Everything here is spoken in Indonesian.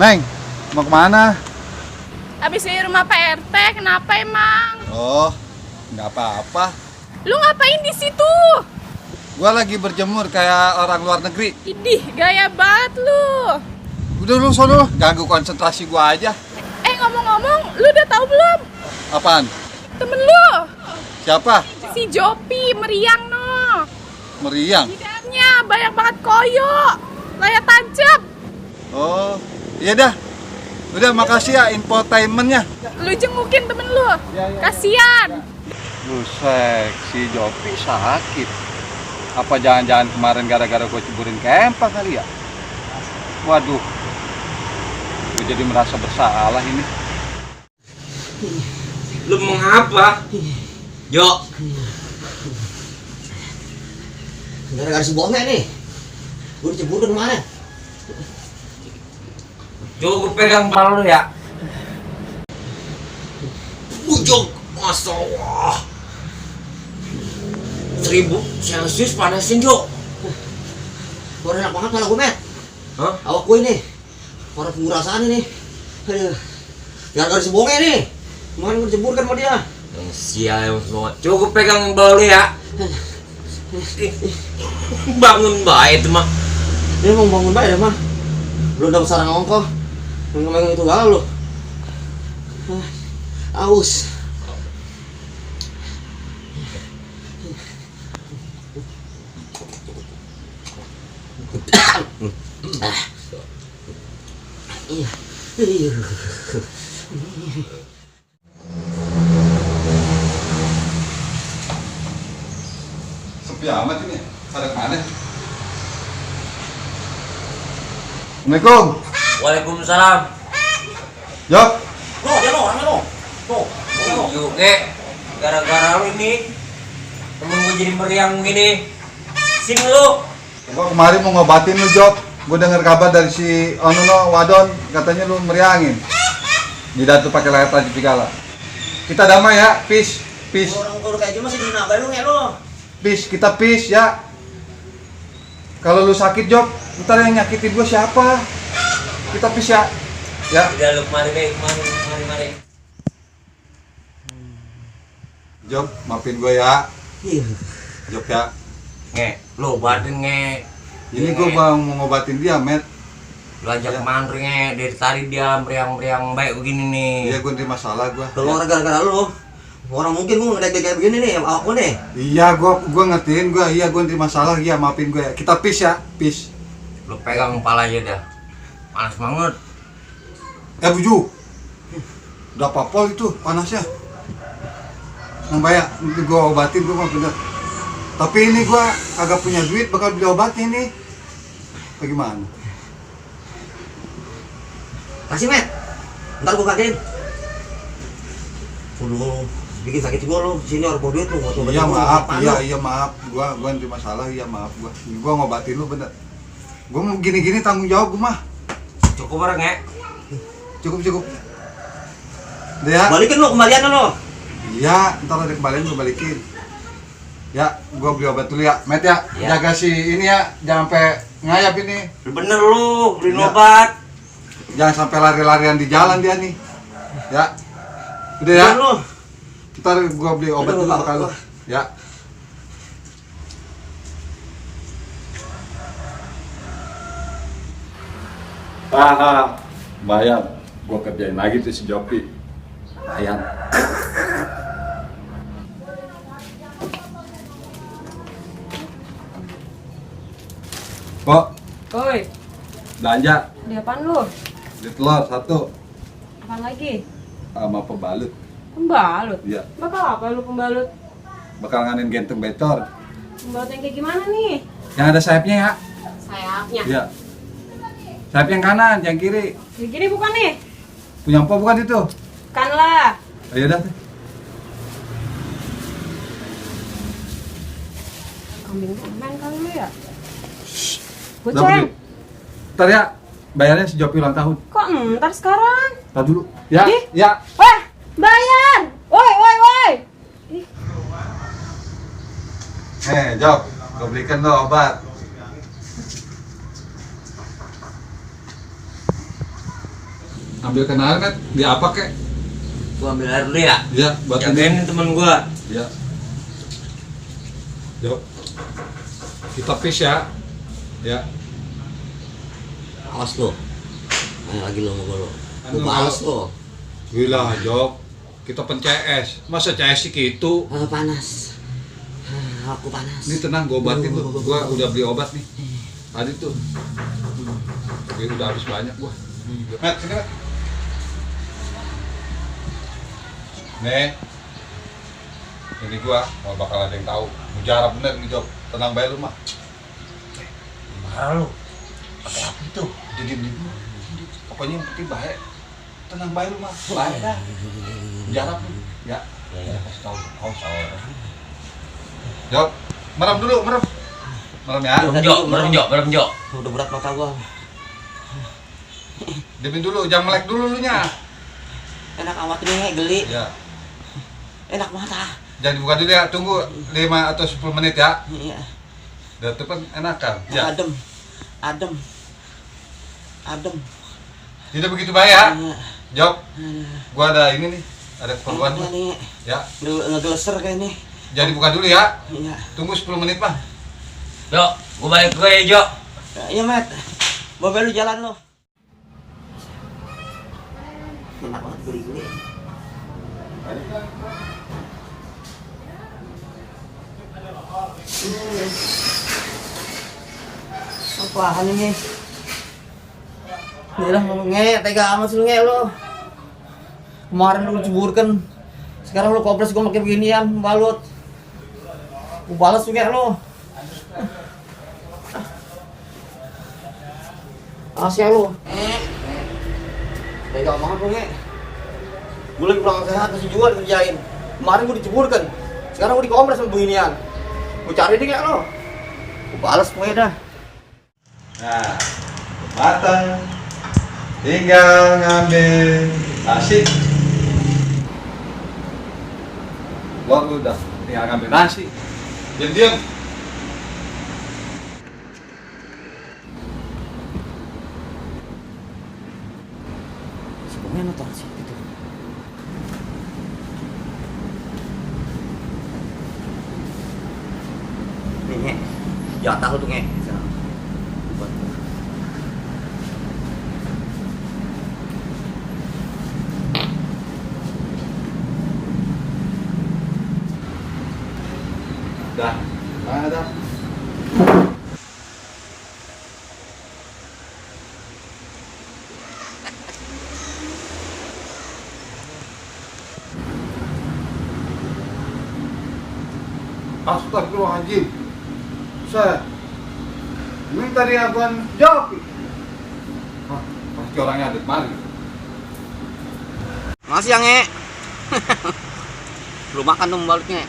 Neng, mau kemana? Habis dari rumah Pak RT, kenapa emang? Oh, nggak apa-apa. Lu ngapain di situ? Gua lagi berjemur kayak orang luar negeri. Idih, gaya banget lu. Udah lu sono, ganggu konsentrasi gua aja. Ngomong-ngomong, lu udah tahu belum? Apaan? Temen lu, Siapa? si Jopi, meriang no. Meriang. Lidahnya banyak banget koyo, kayak tancap. Oh, iya dah. Udah, makasih ya infotainmentnya. Lu jengukin temen lu, kasian. Buset, si Jopi sakit. Apa jangan-jangan kemarin gara-gara gue ceburin ke empang kali ya? Waduh, gue jadi merasa bersalah ini. Lu mengapa? Jo. Gara-gara si Bonge nih. Gue dicebur kemana? Jo, gue pegang kepala lu ya. Ujung, Masya Allah. 1000 Celsius panasin, Jo. Gue enak banget kalau gue, Met. Hah? Awak gue ini. Orang pengurasan ini. Aduh. Gara-gara si Bonge nih. Kemarin gue dicebur kan sama dia. Sial emang semua. Coba gue pegang kepala lu ya. Bangun baik itu mah. Dia mau bangun baik ya, mah. Belum dapat sarang ongkoh. Megang itu galau lu. Aus. Iya. Sepi amat ini. Pada kemana? Assalamualaikum. Waalaikumsalam. Jok. No, dia no, orangnya no. No. Yuk, gara-gara lu ini temen gue jadi meriang gini. Sini lu. Gua kemarin mau ngobatin lu, Jok. Gue dengar kabar dari si Onono Wadon, katanya lu meriangin. Tidak tuh pakai layar tajam segala. Kita damai ya, peace, peace, Orang kalau kayak gitu masih dinabai lu ya lo. peace, kita peace ya. Kalau lu sakit, Jok, ntar yang nyakitin gue siapa? Kita peace ya. Ya. Udah lu kemari, mari. Jok, maafin gue ya. Iya. Jok ya. Lu batin Ini gue mau ngobatin dia, Met. Lu ajak kemana dari tadi dia meriang-meriang baik begini nih. Iya, gue nerima salah gue. Kalau orang gara-gara lu. Orang mungkin gue ngedek kayak begini nih, awak gue nih. Iya, gue ngertiin gue. Iya, gue nerima salah. Iya, maafin gue ya. Kita peace ya, peace. Lu pegang kepala aja dah. Panas banget. Buju. Udah papol itu panasnya. Nambah ya, nanti gue obatin gue mah bener. Tapi ini gue agak punya duit bakal diobatin nih. Bagaimana? Kasih, Met. Ntar gue kagetin. Lu bikin sakit juga lu. Sini orang bawa duit lu. Iya maaf, iya maaf. Gua nerima salah, iya maaf gua. Gua ngobatin lu bener. Gua mau gini-gini tanggung jawab gua mah. Cukup bareng ya. Cukup. Udah ya? Balikin lu kembalian lu. Iya, ntar ada kembalian gua balikin. Ya, gua beli obat dulu ya. Met ya, Ya. jaga si ini ya, jangan sampai ngayap ini. Bener lu, beliin Ya. obat. Jangan sampai lari-larian di jalan dia nih. Ya. Udah ya. Lu. Ntar gua beli obat Udah, dulu Pak. kalau. Ya. Bayar. Gua kerjain lagi tuh si Jopi. Bayar. Kok Oi, belanja di apaan lu? di telur satu Apaan lagi? sama pembalut. Pembalut? Iya. Bakal apa lu pembalut? Bakal nganin genteng becor. Pembalut yang kayak gimana nih? Yang ada sayapnya ya. Sayapnya. Iya. Sayap yang kanan, yang kiri. Kayak gini bukan nih? Punya apa bukan itu? Kan lah. Ayo dah. Kambing komen kali lu ya? Udah, Goceng. Bu. Ntar ya, bayarnya si Jopi ulang tahun. Kok ntar sekarang? Ntar dulu. Ya, Ih. ya. Wah, bayar! Woi! Jok, gue belikan lo obat. ambil kenal kan di apa kek? Gua ambil air dulu ya. Ya, buat Jagain temen gua. Ya. Yuk. Kita fish ya. Ya. Awas lo. Ayo lagi lo mau lo. Anu, Gua balas lo. Gila, Jok. Kita pen CS. Masa CS sih gitu? Panas. Aku panas. Ini tenang, gue obatin tuh. Gue udah beli obat nih. Tadi tuh. Oke, udah habis banyak gua. Met, sini Met. Nih. Ini gua mau bakal ada yang tahu. Mujarab bener nih, Jok. Tenang bae lu mah. Marah lu. Pakai apa itu? Jadi pokoknya yang penting baik. Tenang bae lu mah. Baik dah. Mujarab lu. Ya. Ya, kasih tahu. Oh, salah. Jok, merem dulu, merem. Merem ya. Merem Jo. Udah berat mata gua. Diamin dulu, jangan melek dulu lu nya. Enak amat nih, geli. Ya. Enak mata. Jangan dibuka dulu ya, tunggu 5 atau 10 menit ya. Iya. Dan itu kan enakan. Ya. Adem. Tidak begitu baik ya. Iya. Jok, gua ada ini nih, ada keperluan Enak mah. nih. Ya, Ngegeleser kayak ini. jangan dibuka dulu ya. Iya. Tunggu 10 menit mah. Jo, gua balik gue ya, Jo. Iya, Mat. Bawa lu jalan lo. Enak banget geli-geli. Apaan ini? Yalah, tega amat sih lu lo. Kemarin lu ceburkan, sekarang lu kopres gua pakai beginian, balut. Gua balas lu lo. Asyik lu. Tega banget lu Gua lagi pulang sehat masih jual kerjain. Kemarin gua diceburkan, sekarang gua dikompres sama beginian. Gua cari deh kayak lo. Gua balas pokoknya dah. Nah, matang. Tinggal ngambil nasi. Gua udah tinggal ngambil nasi. Diam. Sebelumnya nonton sih gitu. Nih, jatah lu tuh nge. Dah. Ada. Astagfirullahaladzim. Saya minta dia abang jawab. Pasti orangnya ada kemari. Masih yang nge. Belum makan tuh baliknya.